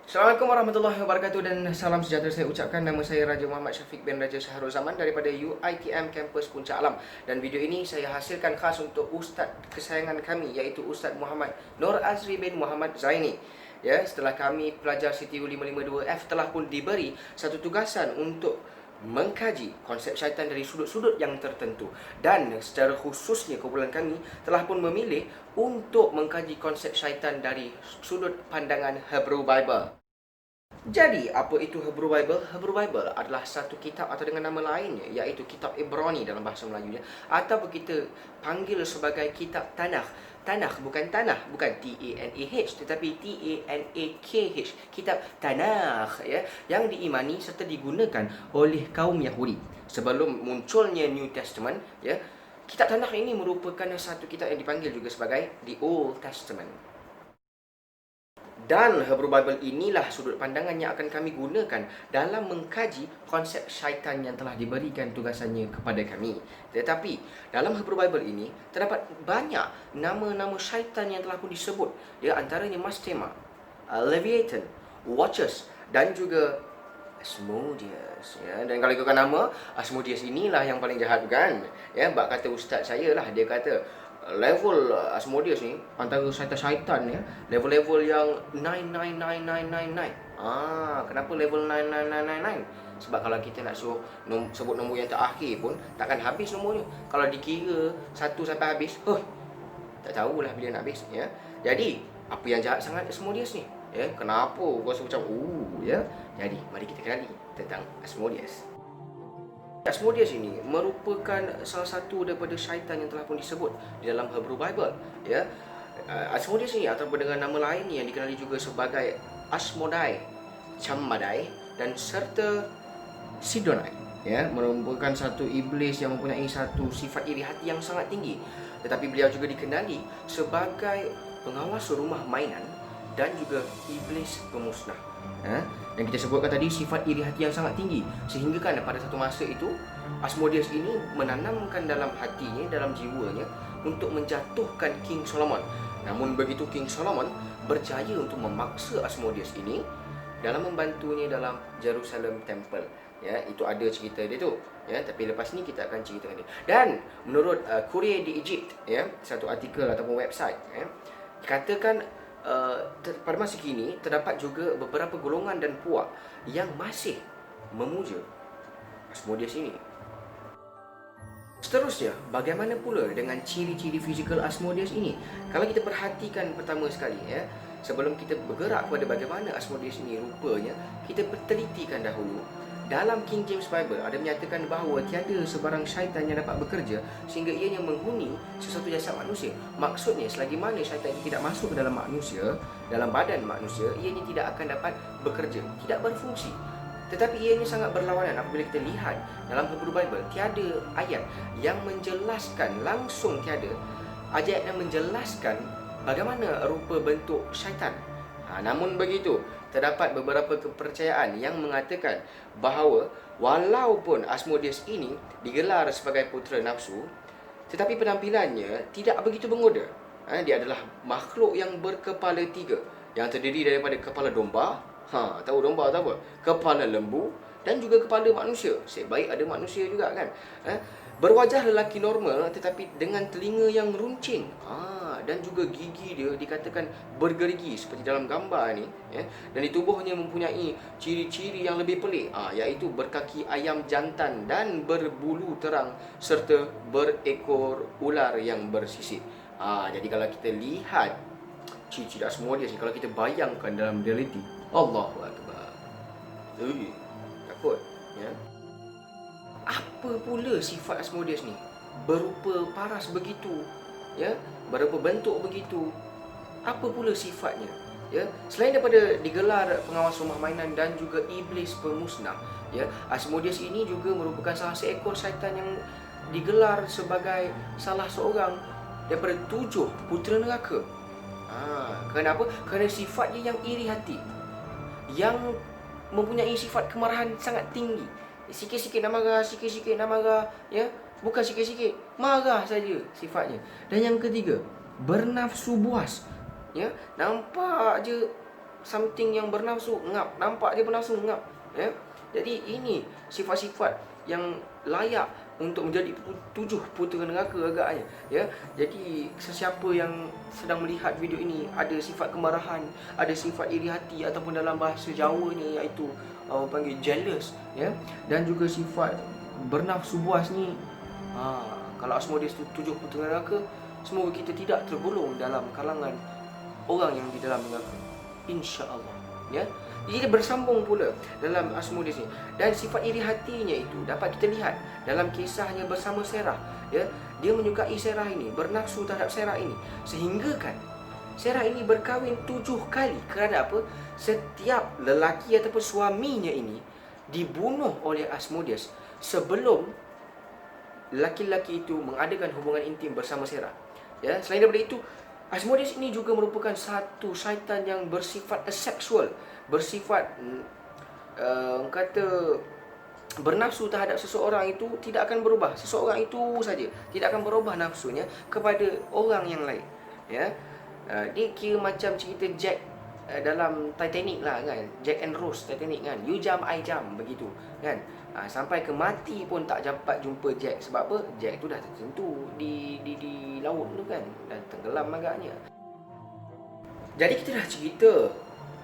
Assalamualaikum warahmatullahi wabarakatuh dan salam sejahtera saya ucapkan. Nama saya Raja Muhammad Syafiq bin Raja Syahrul Zaman daripada UiTM Kampus Puncak Alam. Dan video ini saya hasilkan khas untuk Ustaz kesayangan kami, iaitu Ustaz Muhammad Nur Azri bin Muhammad Zaini. Ya, setelah kami pelajar CTU 552F telah pun diberi satu tugasan untuk mengkaji konsep syaitan dari sudut-sudut yang tertentu, dan secara khususnya kumpulan kami telah pun memilih untuk mengkaji konsep syaitan dari sudut pandangan Hebrew Bible. Jadi, apa itu Hebrew Bible? Hebrew Bible adalah satu kitab atau dengan nama lainnya, iaitu kitab Ibrani dalam bahasa Melayunya, ataupun kita panggil sebagai kitab Tanakh. Tanakh bukan tanah, bukan T-A-N-A-H, tetapi T-A-N-A-K-H. Kitab Tanakh, ya, yang diimani serta digunakan oleh kaum Yahudi sebelum munculnya New Testament. Ya, kitab Tanakh ini merupakan satu kitab yang dipanggil juga sebagai The Old Testament. Dan Hebrew Bible inilah sudut pandangan yang akan kami gunakan dalam mengkaji konsep syaitan yang telah diberikan tugasannya kepada kami. Tetapi dalam Hebrew Bible ini terdapat banyak nama-nama syaitan yang telah pun disebut. Ya, antaranya Mastema, Leviathan, Watchers dan juga Asmodeus. Ya, dan kalau ikutkan nama, Asmodeus inilah yang paling jahat, bukan? Ya, bak kata ustaz saya lah, dia kata level Asmodeus ni antara syaitan-syaitan ya, level-level yang 99999. Kenapa level 99999? Sebab kalau kita nak suruh sebut nombor yang terakhir pun takkan habis nomornya. Kalau dikira satu sampai habis, tak tahulah bila nak habis ya. Jadi, apa yang jahat sangat Asmodeus ni? Ya, kenapa kau rasa macam ya? Jadi, mari kita kenali tentang Asmodeus. Asmodeus ini merupakan salah satu daripada syaitan yang telah pun disebut di dalam Hebrew Bible. Ya, Asmodeus ini ataupun dengan nama lain yang dikenali juga sebagai Asmodai, Chammadai dan serta Sidonai. Ya, merupakan satu iblis yang mempunyai satu sifat iri hati yang sangat tinggi. Tetapi beliau juga dikenali sebagai pengawas rumah mainan dan juga iblis pemusnah. Dan kita sebutkan tadi sifat iri hati yang sangat tinggi, sehingga kan pada satu masa itu Asmodeus ini menanamkan dalam hatinya, dalam jiwanya untuk menjatuhkan King Solomon. Namun begitu King Solomon berjaya untuk memaksa Asmodeus ini dalam membantunya dalam Jerusalem Temple. Ya, itu ada cerita dia tu. Ya, tapi lepas ni kita akan ceritakan dia. Dan menurut Courier d'Egypte, ya, satu artikel ataupun website, ya, dikatakan pada masa kini terdapat juga beberapa golongan dan puak yang masih memuja Asmodeus ini. Seterusnya, bagaimana pula dengan ciri-ciri fizikal Asmodeus ini? Kalau kita perhatikan pertama sekali, ya, sebelum kita bergerak kepada bagaimana Asmodeus ini rupanya, kita telitikan dahulu. Dalam King James Bible ada menyatakan bahawa tiada sebarang syaitan yang dapat bekerja sehingga ianya menghuni sesuatu jasad manusia. Maksudnya, selagi mana syaitan itu tidak masuk ke dalam manusia, dalam badan manusia, ianya tidak akan dapat bekerja, tidak berfungsi. Tetapi ianya sangat berlawanan apabila kita lihat dalam Hebrew Bible, tiada ayat yang menjelaskan, langsung tiada ayat yang menjelaskan bagaimana rupa bentuk syaitan. Namun begitu, terdapat beberapa kepercayaan yang mengatakan bahawa walaupun Asmodeus ini digelar sebagai putera nafsu, tetapi penampilannya tidak begitu menggoda. Dia adalah makhluk yang berkepala tiga, yang terdiri daripada kepala domba, tahu domba atau apa? Kepala lembu dan juga kepala manusia. Sebaik ada manusia juga kan. Berwajah lelaki normal tetapi dengan telinga yang runcing. Dan juga gigi dia dikatakan bergerigi seperti dalam gambar ni, ya. Dan di tubuhnya mempunyai ciri-ciri yang lebih pelik, iaitu berkaki ayam jantan dan berbulu terang serta berekor ular yang bersisik. Jadi kalau kita lihat ciri-ciri Asmodeus ni, kalau kita bayangkan dalam realiti, Allahu Akbar, takut, ya. Apa pula sifat Asmodeus ni? Berupa paras begitu, ya, berupa bentuk begitu. Apa pula sifatnya? Ya, selain daripada digelar pengawas rumah mainan dan juga iblis pemusnah, ya, Asmodeus ini juga merupakan salah seekor syaitan yang digelar sebagai salah seorang daripada 7 putera neraka. Kenapa? Kerana sifatnya yang iri hati, yang mempunyai sifat kemarahan sangat tinggi. Sikit-sikit nak marah, sikit-sikit nak marah, ya. Bukan sikit-sikit, marah saja sifatnya. Dan yang ketiga, bernafsu buas. Ya, nampak je something yang bernafsu, ngap. Nampak dia bernafsu, ngap. Ya. Jadi ini sifat-sifat yang layak untuk menjadi 7 putera neraka agaknya, ya. Jadi sesiapa yang sedang melihat video ini ada sifat kemarahan, ada sifat iri hati, ataupun dalam bahasa Jawanya iaitu panggil jealous, ya, dan juga sifat bernafsu buas ni, kalau Asmodeus tu 7 putera neraka, semoga kita tidak tergolong dalam kalangan orang yang di dalam neraka, insya-Allah, ya. Jadi dia bersambung pula dalam Asmodeus ni, dan sifat iri hatinya itu dapat kita lihat dalam kisahnya bersama Serah, ya. Dia menyukai Serah ini, bernafsu terhadap Serah ini, sehingga kan Serah ini berkahwin 7 kali. Kerana apa? Setiap lelaki ataupun suaminya ini dibunuh oleh Asmodeus sebelum lelaki-lelaki itu mengadakan hubungan intim bersama Serah, ya. Selain daripada itu, Asmodeus ini juga merupakan satu syaitan yang bersifat asexual, bersifat kata bernafsu terhadap seseorang itu tidak akan berubah. Seseorang itu saja tidak akan berubah nafsunya kepada orang yang lain, ya. Dia kira macam cerita Jack dalam Titanic lah kan, Jack and Rose Titanic kan, you jump I jump, begitu kan. Sampai ke mati pun tak dapat jumpa Jack. Sebab apa? Jack tu dah tertentu di laut tu kan, dan tenggelam agaknya. Jadi kita dah cerita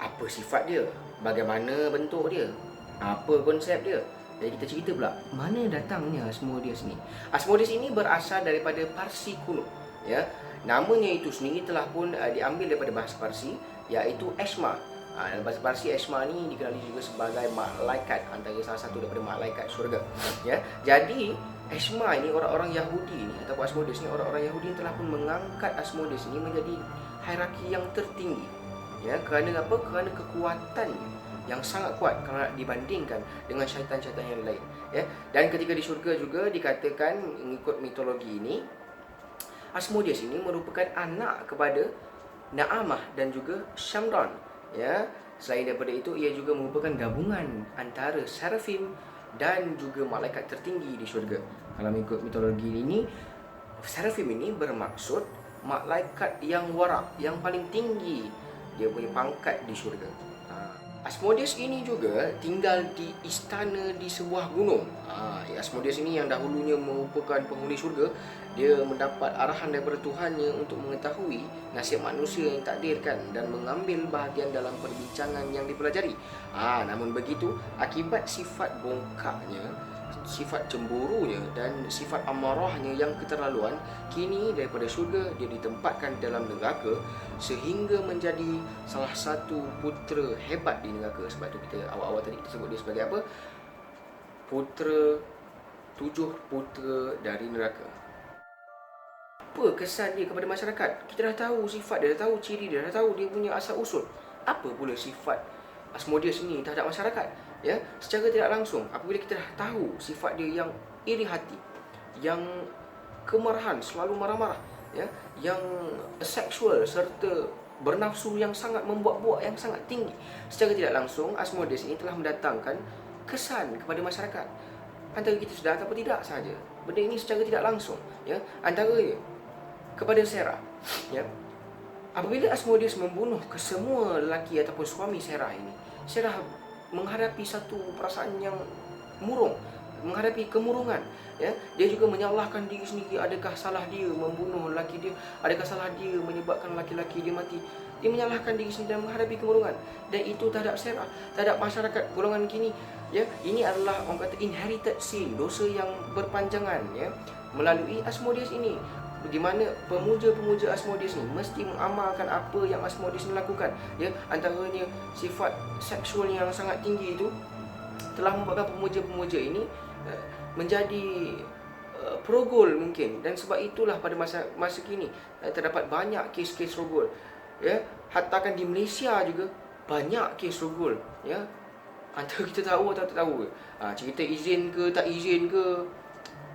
apa sifat dia, bagaimana bentuk dia, apa konsep dia. Jadi kita cerita pula mana datangnya Asmodeus ni. Asmodeus ini berasal daripada Parsi kuno, ya. Namanya itu sendiri telah pun diambil daripada bahasa Parsi, iaitu Eshma. Dalam bahasa Parsi, Eshma ni dikenali juga sebagai malaikat, antara salah satu daripada malaikat syurga, ya. Jadi Eshma ini, orang-orang Yahudi ni ataupun Asmodeus ni, orang-orang Yahudi telah pun mengangkat Asmodeus ini menjadi hierarki yang tertinggi, ya. Kerana apa? Kerana kekuatannya yang sangat kuat kalau nak dibandingkan dengan syaitan-syaitan yang lain, ya. Dan ketika di syurga juga dikatakan mengikut mitologi ini, Asmodeus ini merupakan anak kepada Naamah dan juga Shamron, ya. Selain daripada itu, ia juga merupakan gabungan antara Seraphim dan juga malaikat tertinggi di syurga. Kalau mengikut mitologi ini, Seraphim ini bermaksud malaikat yang warak, yang paling tinggi dia punya pangkat di syurga. Asmodeus ini juga tinggal di istana di sebuah gunung. Asmodeus ini yang dahulunya merupakan penghuni syurga, dia mendapat arahan daripada Tuhannya untuk mengetahui nasib manusia yang takdirkan dan mengambil bahagian dalam perbincangan yang dipelajari. Namun begitu, akibat sifat bongkaknya, sifat cemburunya dan sifat amarahnya yang keterlaluan, kini daripada syurga dia ditempatkan dalam neraka sehingga menjadi salah satu putera hebat di neraka. Sebab tu kita awal-awal tadi kita sebut dia sebagai apa? 7 putera dari neraka. Apa kesan dia kepada masyarakat? Kita dah tahu sifat dia, dah tahu ciri dia, dah tahu dia punya asal usul. Apa pula sifat Asmodeus ini terhadap masyarakat? Ya, secara tidak langsung, apabila kita dah tahu sifat dia yang iri hati, yang kemarahan, selalu marah-marah, ya, yang seksual serta bernafsu yang sangat membuat-buat, yang sangat tinggi, secara tidak langsung Asmodeus ini telah mendatangkan kesan kepada masyarakat. Antara kita sedar ataupun tidak sahaja, benda ini secara tidak langsung, ya, antaranya kepada Serah, ya. Apabila Asmodeus membunuh kesemua lelaki ataupun suami Serah ini, Serah menghadapi satu perasaan yang murung, menghadapi kemurungan, ya. Dia juga menyalahkan diri sendiri, adakah salah dia membunuh lelaki dia, adakah salah dia menyebabkan lelaki-lelaki dia mati. Dia menyalahkan diri sendiri dan menghadapi kemurungan, dan itu terhadap Serah, terhadap masyarakat golongan kini, ya. Ini adalah orang kata inherited sin, dosa yang berpanjangan, ya, melalui Asmodeus ini, di mana pemuja-pemuja Asmodeus ni mesti mengamalkan apa yang Asmodeus ni lakukan, ya. Antaranya sifat seksual yang sangat tinggi itu telah membuatkan pemuja-pemuja ini menjadi perogol mungkin, dan sebab itulah pada masa kini terdapat banyak kes-kes rogol, ya. Hatta kan di Malaysia juga banyak kes rogol, ya. Antara kita tahu atau tak tahu, cerita izin ke tak izin ke,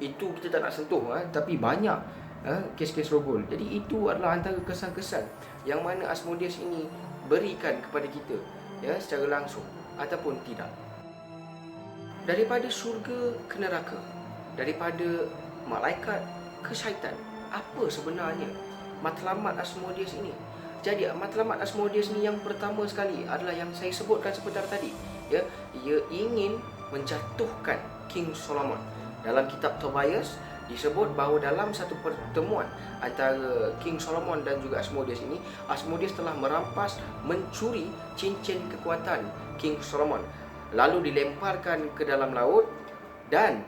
itu kita tak nak sentuh, tapi banyak kes-kes rogol. Jadi itu adalah antara kesan-kesan yang mana Asmodeus ini berikan kepada kita, ya, secara langsung ataupun tidak. Daripada syurga ke neraka, daripada malaikat ke syaitan, apa sebenarnya matlamat Asmodeus ini? Jadi matlamat Asmodeus ni yang pertama sekali adalah yang saya sebutkan sebentar tadi. Ya, ia ingin menjatuhkan King Solomon. Dalam kitab Tobias disebut bahawa dalam satu pertemuan antara King Solomon dan juga Asmodeus ini, Asmodeus telah merampas, mencuri cincin kekuatan King Solomon, lalu dilemparkan ke dalam laut, dan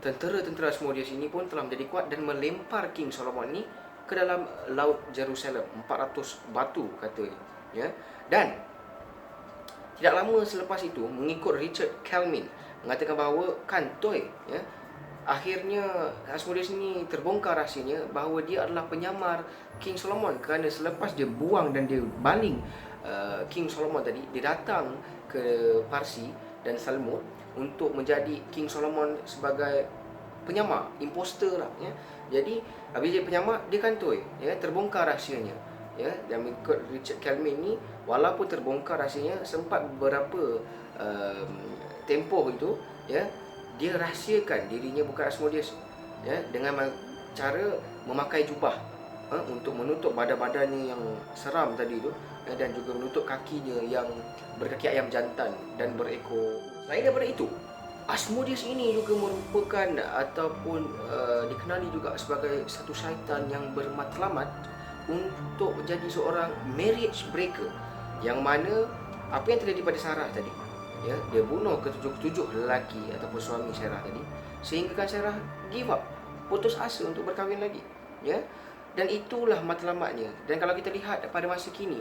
tentera-tentera Asmodeus ini pun telah menjadi kuat dan melempar King Solomon ini ke dalam laut Jerusalem, 400 batu katanya, ya. Dan tidak lama selepas itu, mengikut Richard Kelmin mengatakan bahawa kantoi, ya, akhirnya Asmodeus ini terbongkar rahsianya bahawa dia adalah penyamar King Solomon, kerana selepas dia buang dan dia baling King Solomon tadi, dia datang ke Parsi dan Salmud untuk menjadi King Solomon sebagai penyamar, imposter lah, ya. Jadi habis dia penyamar, dia kantoi, ya, terbongkar rahsianya, ya. Dan mengikut Richard Kelmin ni, walaupun terbongkar rahsianya, sempat beberapa tempoh itu, ya, dia rahsiakan dirinya bukan Asmodeus, ya, dengan cara memakai jubah, untuk menutup badan-badannya yang seram tadi tu, ya, dan juga menutup kakinya yang berkaki ayam jantan dan berekor. Selain daripada itu, Asmodeus ini juga merupakan ataupun dikenali juga sebagai satu syaitan yang bermatlamat untuk menjadi seorang marriage breaker, yang mana apa yang terjadi pada Sarah tadi, ya, dia bunuh ketujuh lelaki ataupun suami Sarah tadi, sehingga kan Sarah give up, putus asa untuk berkahwin lagi, ya. Dan itulah matlamatnya. Dan kalau kita lihat pada masa kini,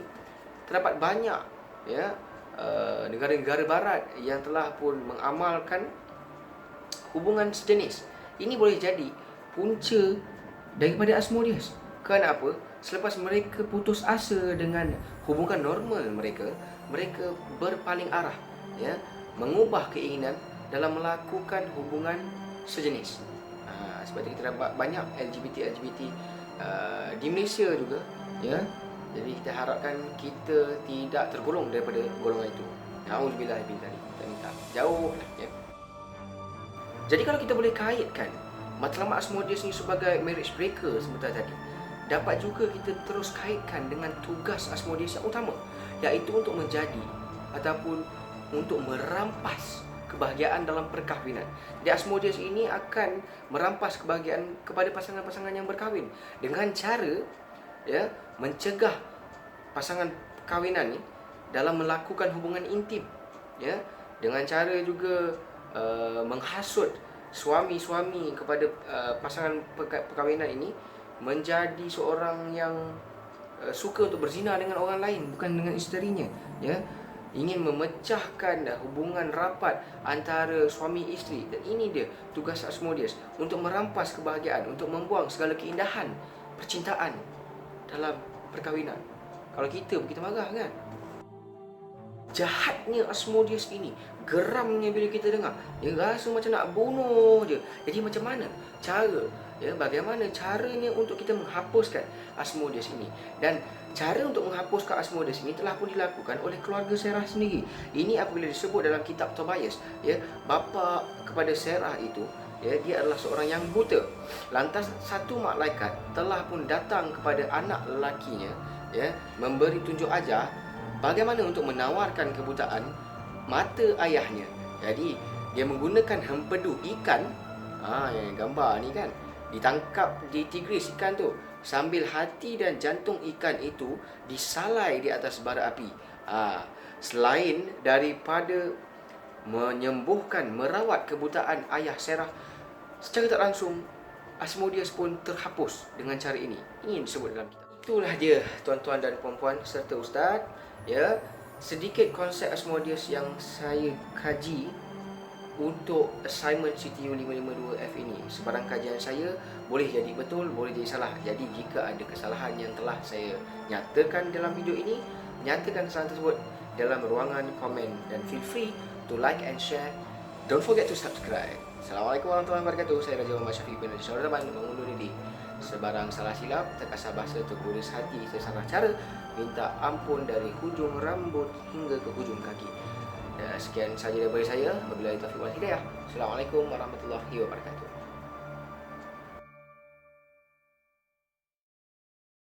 terdapat banyak, ya, negara-negara barat yang telah pun mengamalkan hubungan sejenis. Ini boleh jadi punca daripada Asmodeus. Kenapa? Selepas mereka putus asa dengan hubungan normal mereka, mereka berpaling arah, ya, mengubah keinginan dalam melakukan hubungan sejenis. Sebab itu kita dapat banyak LGBT di Malaysia juga, ya. Jadi kita harapkan kita tidak tergolong daripada golongan itu. Nauzubillah min dzalik. Kita minta jauh, ya. Jadi kalau kita boleh kaitkan matlamat Asmodeus ni sebagai marriage breaker sebentar tadi, dapat juga kita terus kaitkan dengan tugas Asmodeus yang utama, iaitu untuk menjadi ataupun untuk merampas kebahagiaan dalam perkahwinan. Di Asmodeus ini akan merampas kebahagiaan kepada pasangan-pasangan yang berkahwin dengan cara, ya, mencegah pasangan perkahwinan ni dalam melakukan hubungan intim, ya, dengan cara juga menghasut suami-suami kepada pasangan perkahwinan ini menjadi seorang yang suka untuk berzina dengan orang lain, bukan dengan isterinya, ya. Ingin memecahkan hubungan rapat antara suami isteri. Dan ini dia tugas Asmodeus, untuk merampas kebahagiaan, untuk membuang segala keindahan percintaan dalam perkahwinan. Kalau kita marah kan. Jahatnya Asmodeus ini, geramnya bila kita dengar, dia rasa macam nak bunuh je. Jadi macam mana cara, ya, bagaimana caranya untuk kita menghapuskan Asmodeus ini? Dan cara untuk menghapuskan Asmodeus ini telah pun dilakukan oleh keluarga Sarah sendiri. Ini apabila disebut dalam kitab Tobias, ya, bapa kepada Sarah itu, ya, dia adalah seorang yang buta. Lantas satu malaikat telah pun datang kepada anak lelakinya, ya, memberi tunjuk ajar bagaimana untuk menawarkan kebutaan mata ayahnya. Jadi dia menggunakan hempedu ikan, yang gambar ni kan, ditangkap di tigris ikan tu, sambil hati dan jantung ikan itu disalai di atas bara api. Selain daripada menyembuhkan, merawat kebutaan ayah Sarah, secara tak langsung Asmodeus pun terhapus dengan cara ini. Ini disebut dalam kitab. Itulah dia tuan-tuan dan puan-puan serta ustaz, ya, sedikit konsep Asmodeus yang saya kaji untuk assignment CTU 552F ini. Sebarang kajian saya boleh jadi betul, boleh jadi salah. Jadi jika ada kesalahan yang telah saya nyatakan dalam video ini, nyatakan kesalahan tersebut dalam ruangan komen, dan feel free to like and share. Don't forget to subscribe. Assalamualaikum warahmatullahi wabarakatuh. Saya Raja Muhammad Syafiq bin Syarul Rahman mengundur diri. Sebarang salah silap, terkasar bahasa, tergurus hati, saya salah cara, minta ampun dari hujung rambut hingga ke hujung kaki. Dan sekian sahaja daripada saya. Wabillahi taufiq wal hidayah. Assalamualaikum warahmatullahi wabarakatuh.